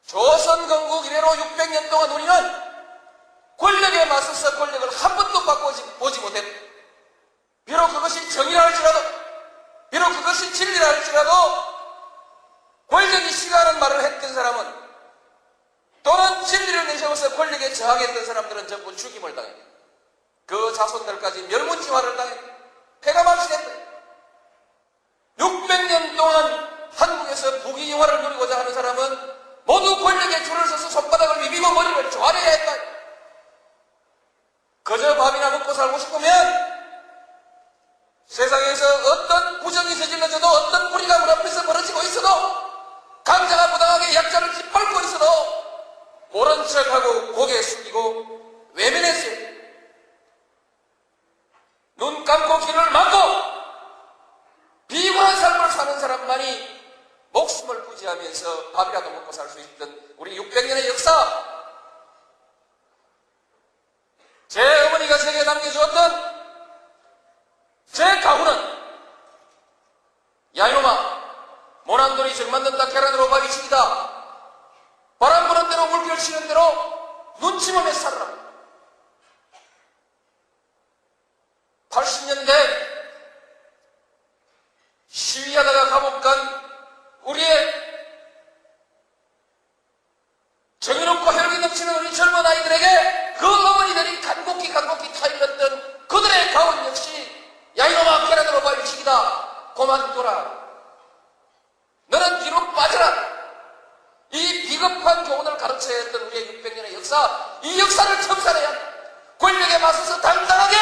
조선 건국 이래로 600년 동안 우리는 권력에 맞서서 권력을 한 번도 바꿔보지 못했다. 비록 그것이 정의라 할지라도, 비록 그것이 진리라 할지라도 권력이 싫어하는 말을 했던 사람은, 또는 진리를 내세워서 권력에 저항했던 사람들은 전부 죽임을 당했다. 그 자손들까지 멸문지화를 당했다. 폐가 망신했다. 600년 동안 한국에서 부귀영화를 누리고자 하는 사람은 모두 권력에 줄을 서서 손바닥을 비비고 머리를 조아려야 했다. 그저 밥이나 먹고 살고 싶으면 세상에서 어떤 부정이 저질러져도, 어떤 불의가 문 앞에서 벌어지고 있어도, 강자가 부당하게 약자를 짓밟고 있어도 모른 척하고 고개 숙이고 외면했어요. 눈 감고 귀를 막고 비굴한 삶을 사는 사람만이 목숨을 부지하면서 밥이라도 먹고 살 수 있던 우리 600년의 역사, 제 어머니가 제게 남겨주었던 제 가훈은 야 이놈아, 모난돌이 정 만든다 계란으로 밥이 치기다. 바람 부는 대로 물결 치는 대로 눈치보며 살아라. 80년대 시위하다가 감옥 간 우리의 정의롭고 혈기 넘치는 우리 젊은 아이들에게 그 어머니들이 간곡히 타일렀던 그들의 가훈 역시 야 이놈아 계란으로 밥이 치기다. 그만둬라. 너는 뒤로 빠져라. 이 비겁한 교훈을 가르쳐야 했던 우리의 600년의 역사, 이 역사를 청산해야 한다. 권력에 맞서서 당당하게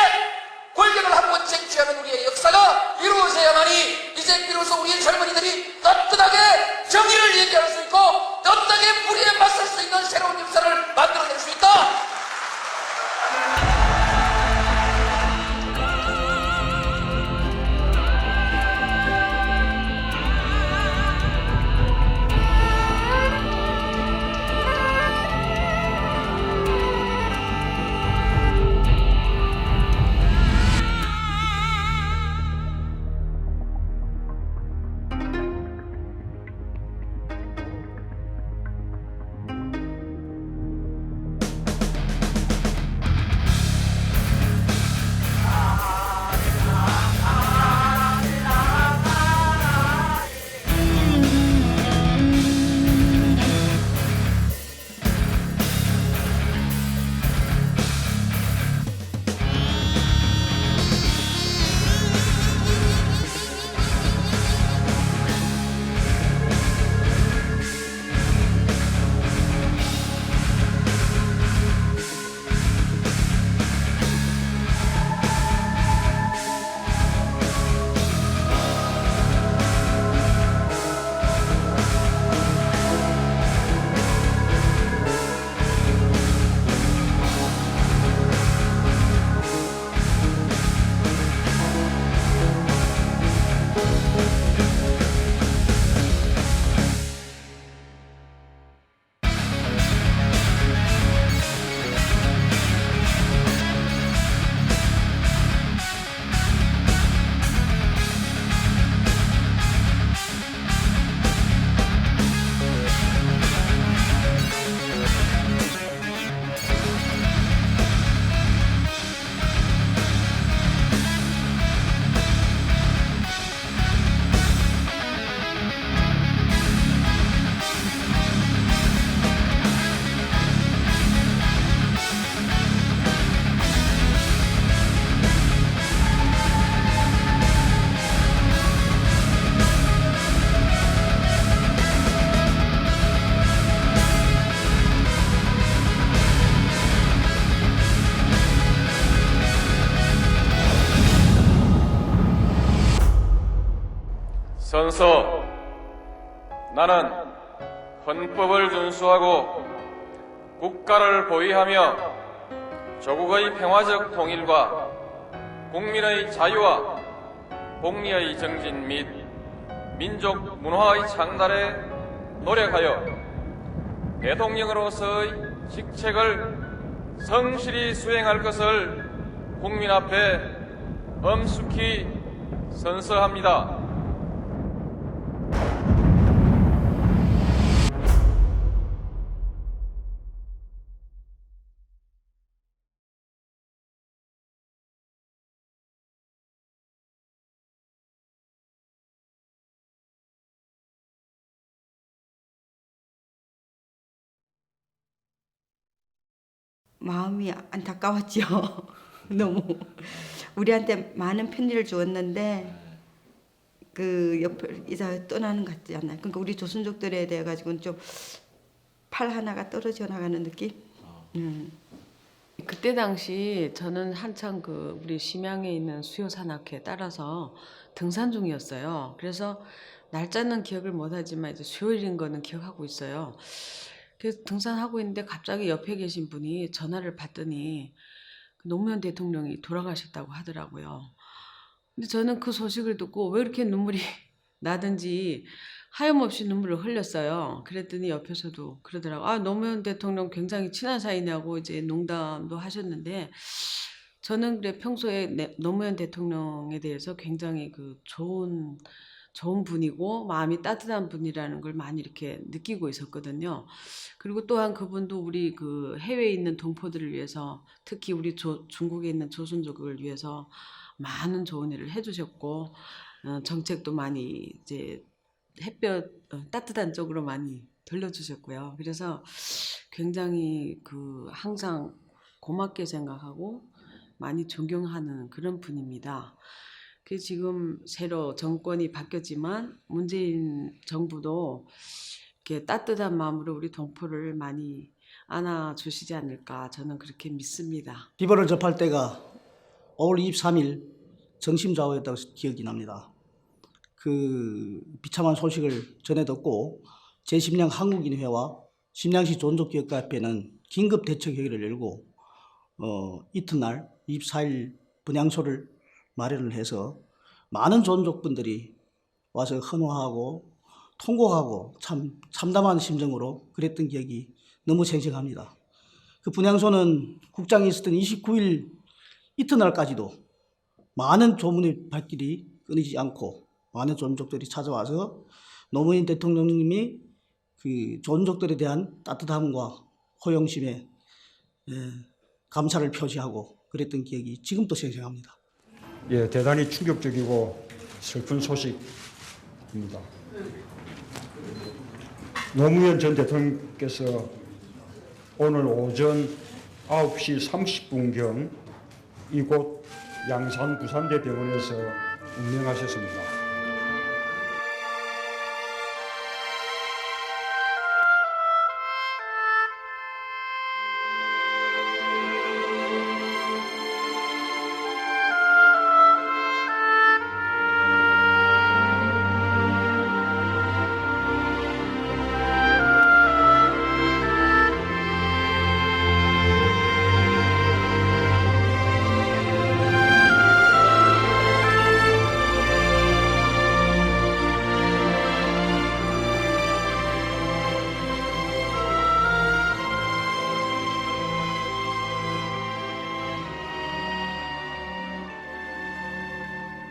권력을 한번 쟁취하는 우리의 역사가 이루어져야만이 이제 비로소 우리의 젊은이들이 떳떳하게 정의를 얘기할 수 있고 떳떳하게 불의에 맞설 수 있는 새로운 역사를 만들어낼 수 있다. 선서, 나는 헌법을 준수하고 국가를 보위하며 조국의 평화적 통일과 국민의 자유와 복리의 정진 및 민족 문화의 창달에 노력하여 대통령으로서의 직책을 성실히 수행할 것을 국민 앞에 엄숙히 선서합니다. 마음이 안타까웠죠. 너무 우리한테 많은 편리를 주었는데 그 옆에 이제 떠나는 것 같지 않나요? 그러니까 우리 조선족들에 대해 가지고는 좀 팔 하나가 떨어져 나가는 느낌. 그때 당시 저는 한창 그 우리 심양에 있는 수요산악회에 따라서 등산 중이었어요. 그래서 날짜는 기억을 못하지만 이제 수요일인 거는 기억하고 있어요. 그래서 등산하고 있는데 갑자기 옆에 계신 분이 전화를 받더니 노무현 대통령이 돌아가셨다고 하더라고요. 근데 저는 그 소식을 듣고 왜 이렇게 눈물이 나든지 하염없이 눈물을 흘렸어요. 그랬더니 옆에서도 그러더라고요. 아, 노무현 대통령 굉장히 친한 사이냐고 이제 농담도 하셨는데 저는 그래 평소에 노무현 대통령에 대해서 굉장히 그 좋은 분이고 마음이 따뜻한 분이라는 걸 많이 이렇게 느끼고 있었거든요. 그리고 또한 그분도 우리 그 해외에 있는 동포들을 위해서 특히 우리 중국에 있는 조선족을 위해서 많은 좋은 일을 해주셨고 정책도 많이 이제 햇볕 따뜻한 쪽으로 많이 돌려주셨고요. 그래서 굉장히 그 항상 고맙게 생각하고 많이 존경하는 그런 분입니다. 그 지금 새로 정권이 바뀌었지만 문재인 정부도 이렇게 따뜻한 마음으로 우리 동포를 많이 안아주시지 않을까 저는 그렇게 믿습니다. 비번을 접할 때가 5월 23일 정심좌우였다고 기억이 납니다. 그 비참한 소식을 전해 듣고 제10량 한국인회와 심양시 조선족기억가협회는 긴급 대책회의를 열고 이튿날 24일 분향소를 마련을 해서 많은 조선족분들이 와서 헌화하고 통곡하고 참 참담한 심정으로 그랬던 기억이 너무 생생합니다. 그 분향소는 국장이 있었던 29일 이튿날까지도 많은 조문의 발길이 끊이지 않고 많은 조선족들이 찾아와서 노무현 대통령님이 그 조선족들에 대한 따뜻함과 호용심에 감사를 표시하고 그랬던 기억이 지금도 생생합니다. 예, 대단히 충격적이고 슬픈 소식입니다. 노무현 전 대통령께서 오늘 오전 9시 30분경 이곳 양산 구산대 병원에서 운명하셨습니다.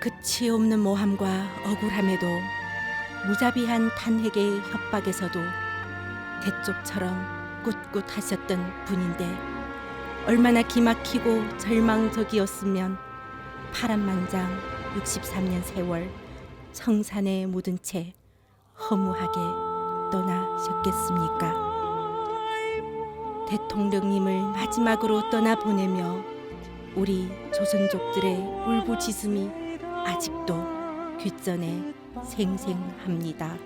끝이 없는 모함과 억울함에도 무자비한 탄핵의 협박에서도 대쪽처럼 꿋꿋하셨던 분인데 얼마나 기막히고 절망적이었으면 파란만장 63년 세월 청산에 묻은 채 허무하게 떠나셨겠습니까? 대통령님을 마지막으로 떠나보내며 우리 조선족들의 울부짖음이 아직도 귓전에 생생합니다.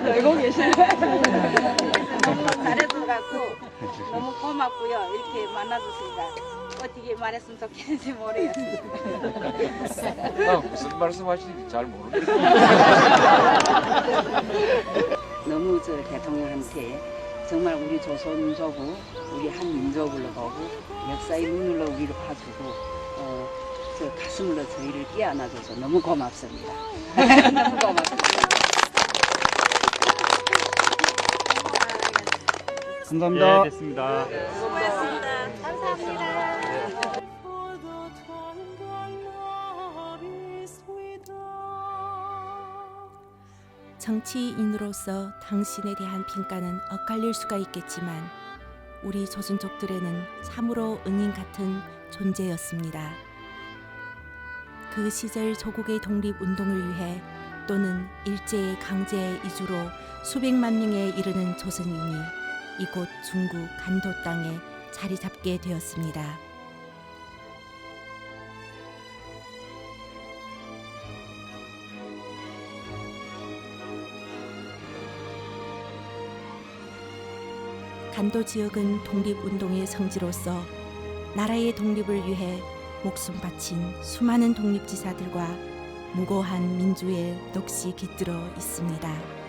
알고 계시네. 너무 잘해서 갖고 너무 고맙고요. 이렇게 만나주시니까 어떻게 말했으면 좋겠는지 모르겠어요. 무슨 말씀하시는지 잘 모르겠어요. 너무 저 대통령한테 정말 우리 조선족을 우리 한 민족으로 보고 역사의 눈으로 우리를 봐주고 저 가슴으로 저희를 끼안아줘서 너무 고맙습니다. 너무 고맙습니다. 감사합니다. 예, 됐습니다. 수고했습니다. 정치인으로서 당신에 대한 평가는 엇갈릴 수가 있겠지만 우리 조선족들에는 참으로 은인 같은 존재였습니다. 그 시절 조국의 독립운동을 위해 또는 일제의 강제 이주로 수백만 명에 이르는 조선인이 이곳 중구 간도 땅에 자리 잡게 되었습니다. 간도 지역은 독립운동의 성지로서 나라의 독립을 위해 목숨 바친 수많은 독립지사들과 무고한 민주의 넋이 깃들어 있습니다.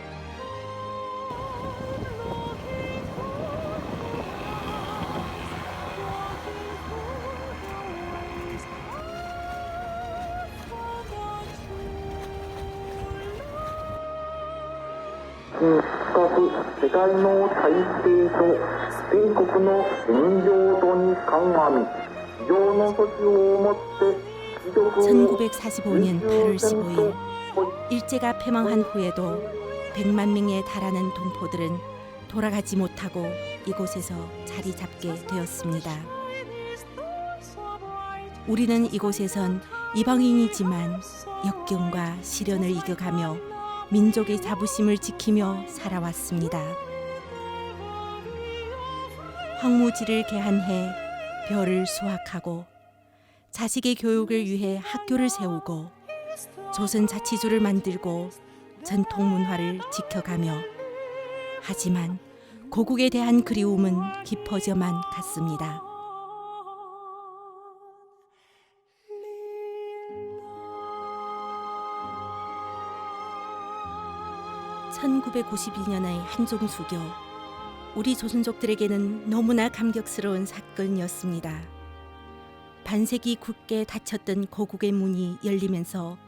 世界の体制と全国の現状とに鑑み非常の措置をもって 1945년 8월 15일 일제가 패망한 후에도 100만 명에 달하는 동포들은 돌아가지 못하고 이곳에서 자리 잡게 되었습니다. 우리는 이곳에선 이방인이지만 역경과 시련을 이겨가며 민족의 자부심을 지키며 살아왔습니다. 황무지를 개한해 벼를 수확하고 자식의 교육을 위해 학교를 세우고 조선자치주를 만들고 전통 문화를 지켜가며 하지만 고국에 대한 그리움은 깊어져만 갔습니다. (1992년의) 한종수교, 우리 조선족들에게는 너무나 감격스러운 사건이었습니다. 반세기 굳게 닫혔던 고국의 문이 열리면서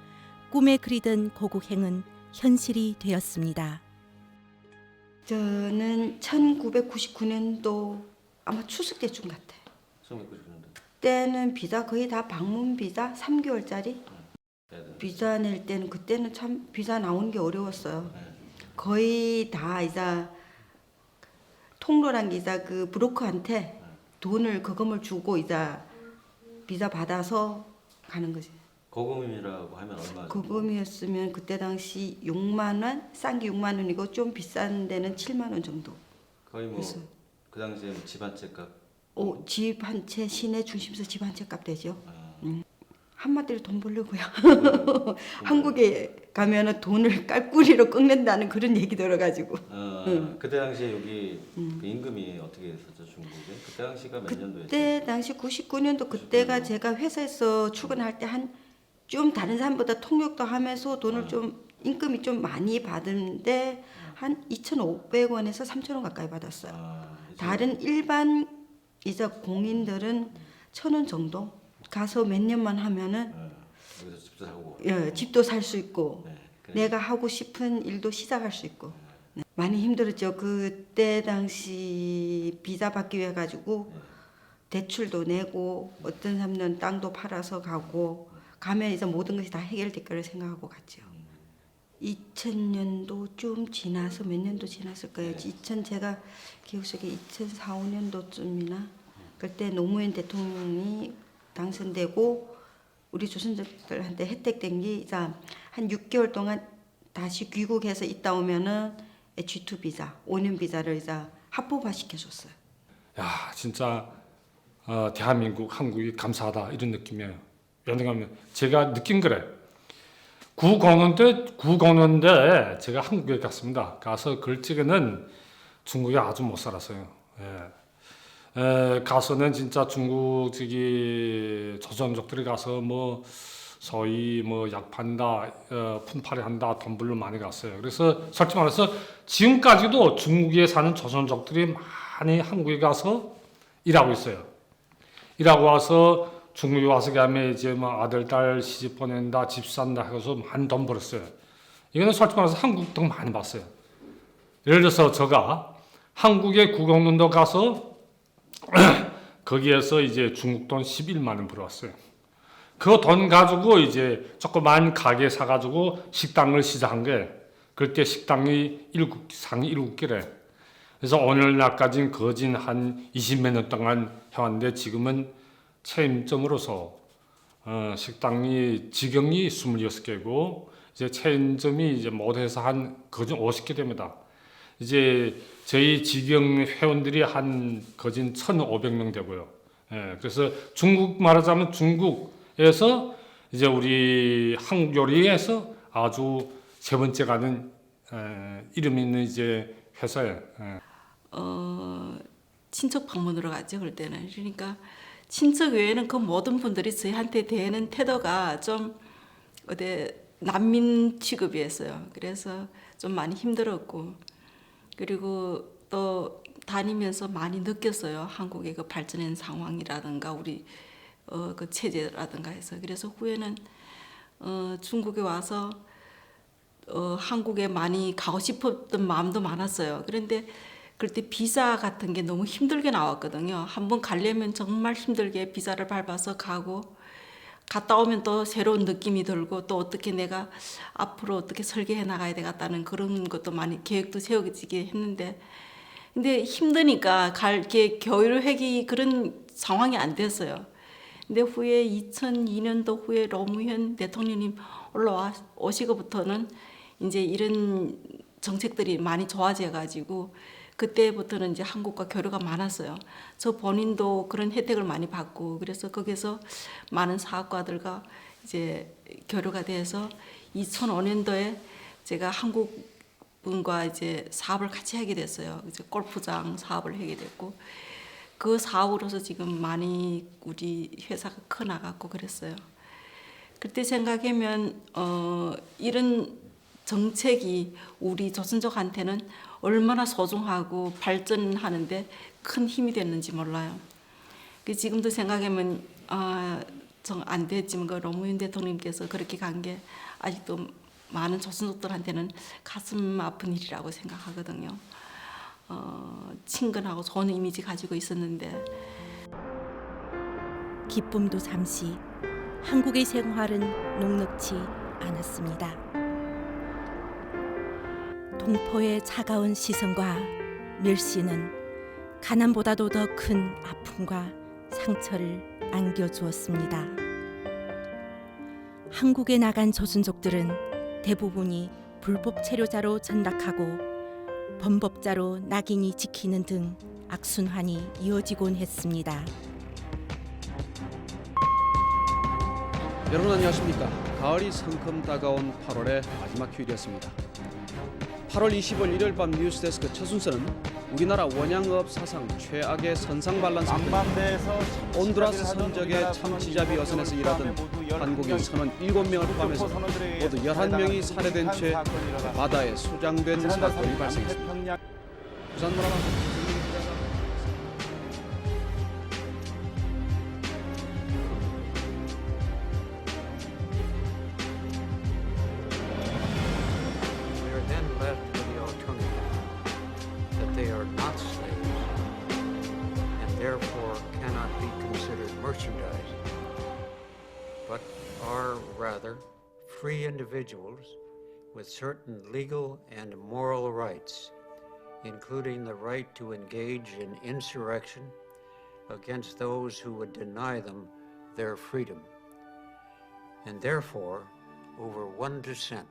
꿈에 그리던 고국행은 현실이 되었습니다. 저는 1999년도 아마 추석 때쯤 같아요. 1999년도. 때는 비자 거의 다 방문 비자 3개월짜리 비자 낼 때는 그때는 참 비자 나오는 게 어려웠어요. 거의 다 이제 통로란 게 이제 그 브로커한테 돈을 거금을 주고 이제 비자 받아서 가는 거지. 거금이라고 하면 얼마? 거금이었으면 그때 당시 6만 원, 싼 게 6만 원이고 좀 비싼 데는 7만 원 정도. 거의 뭐 그래서 그 당시에 뭐 집 한 채 값. 집 한 채, 시내 중심에서 집 한 채 값 되죠. 한마디로 돈 벌려고요. 한국에 가면은 돈을 깔꾸리로 꺾는다는 그런 얘기 들어가지고. 그때 당시에 여기 그 임금이 어떻게 됐었죠, 중국에? 그때 당시가 몇 년도였죠? 그때 당시 99년도 그때가 제가 회사에서 출근할 때 한 좀 다른 사람보다 통역도 하면서 돈을 좀 임금이 좀 많이 받는데 한 2,500원에서 3,000원 가까이 받았어요. 다른 일반 이제 공인들은 1,000원 정도 가서 몇 년만 하면은 여기서 집도 사고. 예, 집도 살 수 있고 그래. 내가 하고 싶은 일도 시작할 수 있고. 네. 많이 힘들었죠. 그때 당시 비자 받기 위해 가지고 대출도 내고 어떤 사람들은 땅도 팔아서 가고 가면 이제 모든 것이 다 해결될 거를 생각하고 갔죠. 2000년도 좀 지나서 몇 년도 지났을 거예요. 2000 제가 기억 속에 2004, 5년도쯤이나 그때 노무현 대통령이 당선되고 우리 조선족들한테 혜택된 게 이제 한 6개월 동안 다시 귀국해서 있다 오면은 H2 비자, 5년 비자를 이제 합법화 시켜줬어요. 야, 진짜 대한민국, 한국이 감사하다 이런 느낌이에요. 왜냐하면 제가 느낀 그래. 구 거는데 제가 한국에 갔습니다. 가서 글찍이는 중국에 아주 못 살았어요. 가서는 진짜 중국 조선족들이 가서 뭐 소위 뭐 약 판다, 품팔이 한다, 돈 벌러 많이 갔어요. 그래서 솔직히 말해서 지금까지도 중국에 사는 조선족들이 많이 한국에 가서 일하고 있어요. 일하고 와서 중국에 와서 그다음에 이제 뭐 아들, 딸 시집 보낸다, 집 산다 해서 많이 돈 벌었어요. 이거는 솔직히 말해서 한국 돈 많이 봤어요. 예를 들어서 제가 한국에 구경론도 가서 거기에서 이제 중국 돈 11만 원 벌어왔어요. 그 돈 가지고 이제 조그만 가게 사가지고 식당을 시작한 게 그때 식당이 상이 7개래. 그래서 오늘날까지는 거진 한 20몇 년 동안 해왔는데 지금은 체인점으로서 식당이 직영이 26개고 이제 체인점이 이제 모두 해서 한 거진 50개 됩니다. 이제 저희 직영 회원들이 한 거진 1,500명 되고요. 예, 그래서 중국 말하자면 중국에서 이제 우리 한국 요리에서 아주 세 번째 가는 이름 있는 이제 회사예요. 예. 친척 방문으로 갔죠 그때는. 그러니까 친척 외에는 그 모든 분들이 저희한테 대하는 태도가 좀 난민 취급이었어요. 그래서 좀 많이 힘들었고, 그리고 또 다니면서 많이 느꼈어요. 한국의 그 발전한 상황이라든가 우리 그 체제라든가 해서. 그래서 후에는 중국에 와서 한국에 많이 가고 싶었던 마음도 많았어요. 그런데 그때 비자 같은 게 너무 힘들게 나왔거든요. 한번 가려면 정말 힘들게 비자를 밟아서 가고, 갔다 오면 또 새로운 느낌이 들고, 또 어떻게 내가 앞으로 어떻게 설계해 나가야 되겠다는 그런 것도 많이 계획도 세워지게 했는데, 근데 힘드니까 이렇게 교류하기 그런 상황이 안 됐어요. 근데 후에 2002년도 후에 노무현 대통령님 올라오시고부터는 이제 이런 정책들이 많이 좋아져 가지고 그때부터는 이제 한국과 교류가 많았어요. 저 본인도 그런 혜택을 많이 받고, 그래서 거기서 많은 사업가들과 이제 교류가 돼서 2005년도에 제가 한국 분과 이제 사업을 같이 하게 됐어요. 이제 골프장 사업을 하게 됐고, 그 사업으로서 지금 많이 우리 회사가 커 나갔고 그랬어요. 그때 생각하면 이런 정책이 우리 조선족한테는 얼마나 소중하고 발전하는데 큰 힘이 됐는지 몰라요. 지금도 생각하면 안 됐지만 그 노무현 대통령께서 그렇게 간 게 아직도 많은 조선족들한테는 가슴 아픈 일이라고 생각하거든요. 친근하고 좋은 이미지 가지고 있었는데. 기쁨도 잠시, 한국의 생활은 녹록지 않았습니다. 동포의 차가운 시선과 멸시는 가난보다도 더 큰 아픔과 상처를 안겨주었습니다. 한국에 나간 조선족들은 대부분이 불법 체류자로 전락하고 범법자로 낙인이 찍히는 등 악순환이 이어지곤 했습니다. 여러분 안녕하십니까. 가을이 성큼 다가온 8월의 마지막 휴일이었습니다. 8월 20일 일요일 밤 뉴스데스크 첫 순서는 우리나라 원양어업 사상 최악의 선상반란 사건, 온두라스 선적의 참치잡이 어선에서 일하던 한국인 선원 7명을 포함해서 모두 11명이 살해된 채 바다에 수장된 사건이 발생했습니다. 부산 문화방송 therefore cannot be considered merchandise, but are rather free individuals with certain legal and moral rights, including the right to engage in insurrection against those who would deny them their freedom. And therefore, over 1%,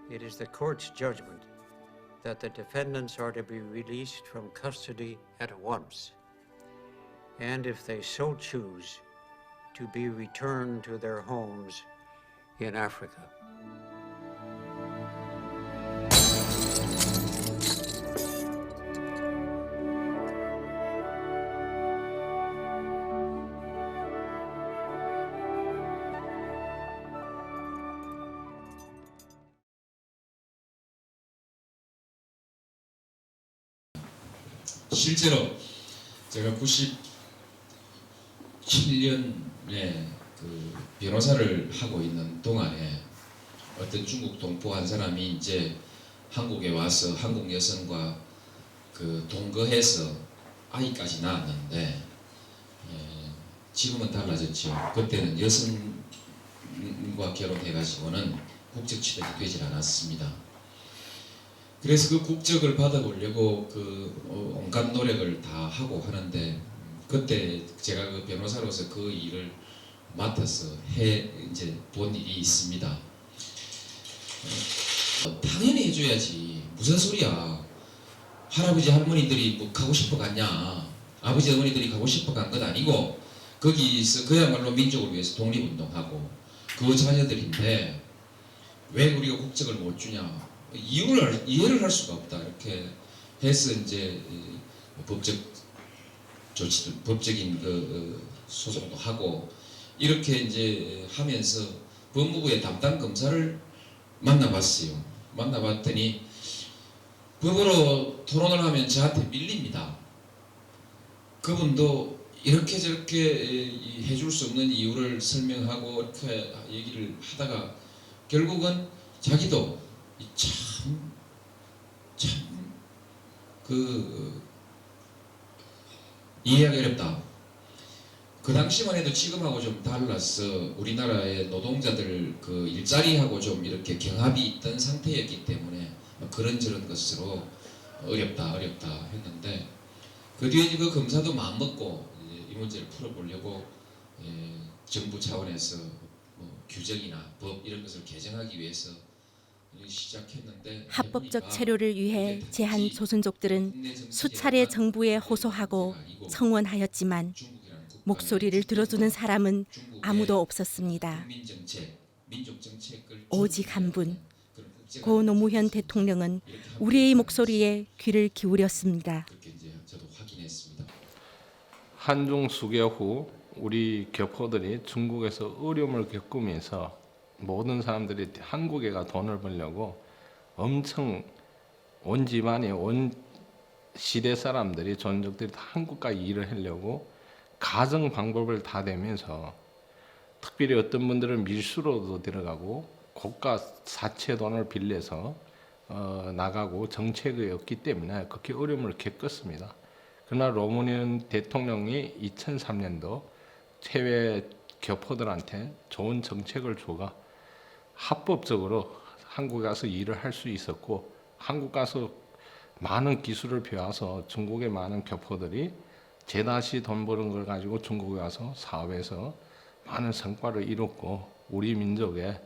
it is the court's judgment that the defendants are to be released from custody at once, and if they so choose, to be returned to their homes in Africa. 실제로 제가 97년에 그 변호사를 하고 있는 동안에 어떤 중국 동포 한 사람이 이제 한국에 와서 한국 여성과 그 동거해서 아이까지 낳았는데 지금은 달라졌죠. 그때는 여성과 결혼해가지고는 국적 취득이 되질 않았습니다. 그래서 그 국적을 받아보려고 온갖 노력을 다 하고 하는데, 그때 제가 그 변호사로서 그 일을 맡아서 이제 본 일이 있습니다. 당연히 해줘야지. 무슨 소리야. 할아버지 할머니들이 뭐 가고 싶어 갔냐. 아버지 어머니들이 가고 싶어 간 건 아니고 거기서 그야말로 민족을 위해서 독립운동하고 그 자녀들인데 왜 우리가 국적을 못 주냐. 이해를 할 수가 없다. 이렇게 해서 이제 법적 조치들, 법적인 소송도 하고 이렇게 이제 하면서 법무부의 담당 검사를 만나봤어요. 만나봤더니 법으로 토론을 하면 저한테 밀립니다. 그분도 이렇게 저렇게 해줄 수 없는 이유를 설명하고 이렇게 얘기를 하다가 결국은 자기도 이해하기 어렵다. 그 당시만 해도 지금하고 좀 달라서 우리나라의 노동자들 그 일자리하고 좀 이렇게 경합이 있던 상태였기 때문에 그런저런 것으로 어렵다 했는데, 그 뒤에 그 검사도 마음먹고 이 문제를 풀어보려고 정부 차원에서 뭐 규정이나 법 이런 것을 개정하기 위해서 시작했는데, 합법적 체류를 위해 제한 조선족들은 수차례 정부에 호소하고 청원하였지만 목소리를 들어주는 사람은 아무도 없었습니다. 오직 한 분, 고 노무현 대통령은 우리의 목소리에 귀를 기울였습니다. 한중 수교 후 우리 교포들이 중국에서 어려움을 겪으면서 모든 사람들이 한국에 가 돈을 벌려고 엄청 온 집안이 온 시대 사람들이 조선족들이 다 한국과 일을 하려고 가정 방법을 다 대면서, 특별히 어떤 분들은 밀수로도 들어가고 고가 사채 돈을 빌려서 나가고 정책이 없기 때문에 그렇게 어려움을 겪었습니다. 그러나 노무현 대통령이 2003년도 해외 교포들한테 좋은 정책을 줘가 합법적으로 한국에 가서 일을 할 수 있었고, 한국 가서 많은 기술을 배워서 중국의 많은 교포들이 제다시 돈 버는 걸 가지고 중국에 가서 사업에서 많은 성과를 이뤘고, 우리 민족의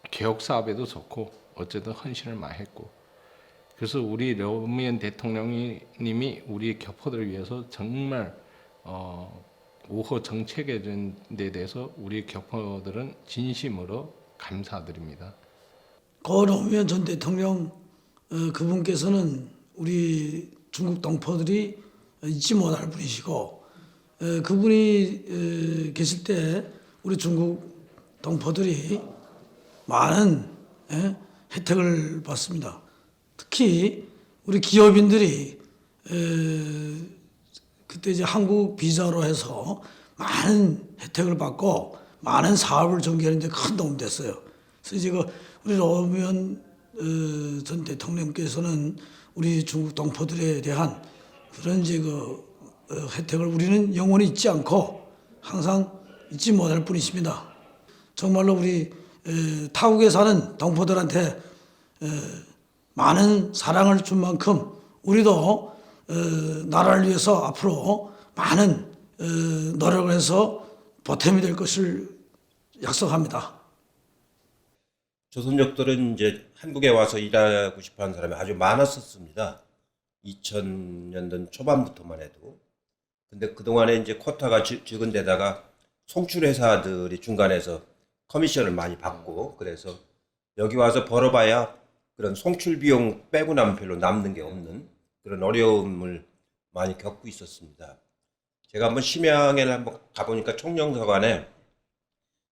개혁 사업에도 좋고 어쨌든 헌신을 많이 했고, 그래서 우리 노무현 대통령님이 우리 교포들을 위해서 정말 우호 정책에 대해서 우리 교포들은 진심으로 감사드립니다. 고 노무현 전 대통령 그분께서는 우리 중국 동포들이 잊지 못할 분이시고, 그분이 계실 때 우리 중국 동포들이 많은 혜택을 받습니다. 특히 우리 기업인들이 그때 이제 한국 비자로 해서 많은 혜택을 받고 많은 사업을 전개하는 데 큰 도움이 됐어요. 그래서 이제 우리 노무현 전 대통령께서는 우리 중국 동포들에 대한 그런 이제 혜택을 우리는 영원히 잊지 않고 항상 잊지 못할 뿐이십니다. 정말로 우리 타국에 사는 동포들한테 많은 사랑을 준 만큼 우리도 나라를 위해서 앞으로 많은 노력을 해서 보탬이 될 것을 약속합니다. 조선족들은 이제 한국에 와서 일하고 싶어하는 사람이 아주 많았었습니다. 2000년대 초반부터만 해도. 근데 그동안에 이제 쿼타가 적은 데다가 송출회사들이 중간에서 커미션을 많이 받고, 그래서 여기 와서 벌어봐야 그런 송출 비용 빼고 나면 별로 남는 게 없는 그런 어려움을 많이 겪고 있었습니다. 제가 한번 심양에 한번 가보니까 총영사관에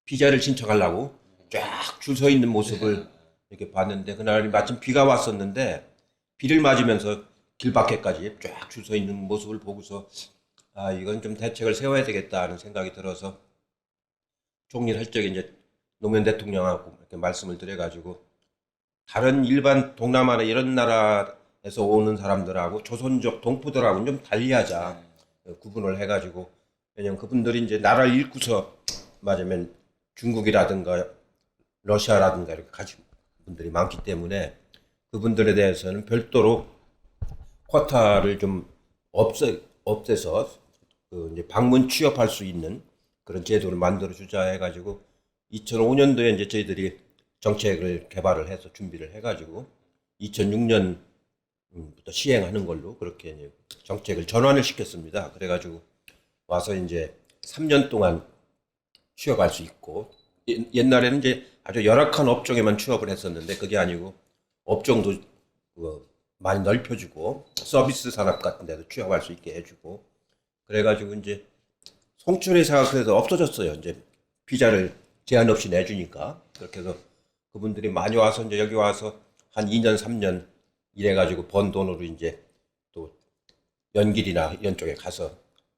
비자를 신청하려고 쫙 줄 서 있는 모습을 이렇게 봤는데, 그날 마침 비가 왔었는데 비를 맞으면서 길 밖에까지 쫙 줄 서 있는 모습을 보고서 이건 좀 대책을 세워야 되겠다 하는 생각이 들어서 총리를 할 적에 이제 노무현 대통령하고 이렇게 말씀을 드려가지고, 다른 일반 동남아나 이런 나라에서 오는 사람들하고 조선족 동포들하고는 좀 달리하자 구분을 해가지고 왜냐면 그분들이 이제 나라를 잃고서 맞으면 중국이라든가 러시아라든가 이렇게 가진 분들이 많기 때문에 그분들에 대해서는 별도로 쿼타를 좀 없애서 그 이제 방문 취업할 수 있는 그런 제도를 만들어 주자 해가지고 2005년도에 이제 저희들이 정책을 개발을 해서 준비를 해가지고 2006년부터 시행하는 걸로 그렇게 이제 정책을 전환을 시켰습니다. 그래가지고 와서 이제 3년 동안 취업할 수 있고 옛날에는 이제 아주 열악한 업종에만 취업을 했었는데 그게 아니고 업종도 많이 넓혀주고 서비스 산업 같은 데도 취업할 수 있게 해주고 그래가지고 이제 송출회사가 그래서 없어졌어요. 이제 비자를 제한 없이 내주니까 그렇게 해서 그분들이 많이 와서 이제 여기 와서 한 2년 3년 일해가지고 번 돈으로 이제 또 연길이나 이런 쪽에 가서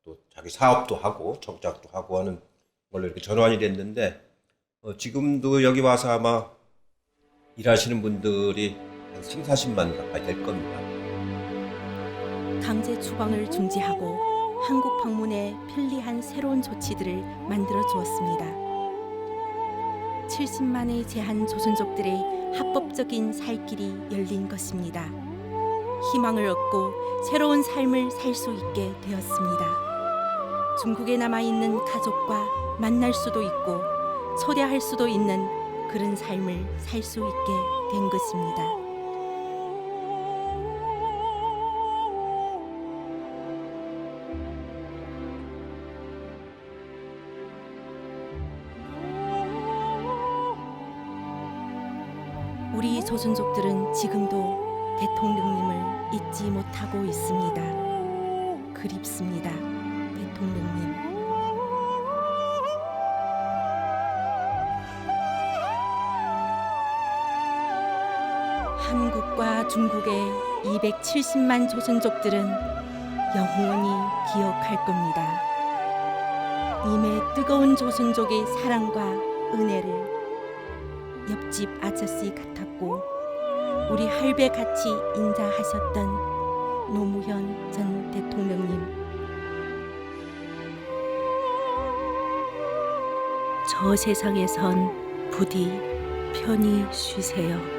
또 자기 사업도 하고 정착도 하고 하는 걸로 이렇게 전환이 됐는데 지금도 여기 와서 아마 일하시는 분들이 한 3, 40만 가까이 될 겁니다. 강제 추방을 중지하고 한국 방문에 편리한 새로운 조치들을 만들어 주었습니다. 70만의 제한 조선족들의 합법적인 살 길이 열린 것입니다. 희망을 얻고 새로운 삶을 살 수 있게 되었습니다. 중국에 남아있는 가족과 만날 수도 있고 초대할 수도 있는 그런 삶을 살 수 있게 된 것입니다. 우리 조선족들은 지금도 대통령님을 잊지 못하고 있습니다. 그립습니다, 대통령님. 한국과 중국의 270만 조선족들은 영원히 기억할 겁니다. 님의 뜨거운 조선족의 사랑과 은혜를 옆집 아저씨 같았고 우리 할배같이 인자하셨던 노무현 전 대통령님, 저 세상에선 부디 편히 쉬세요.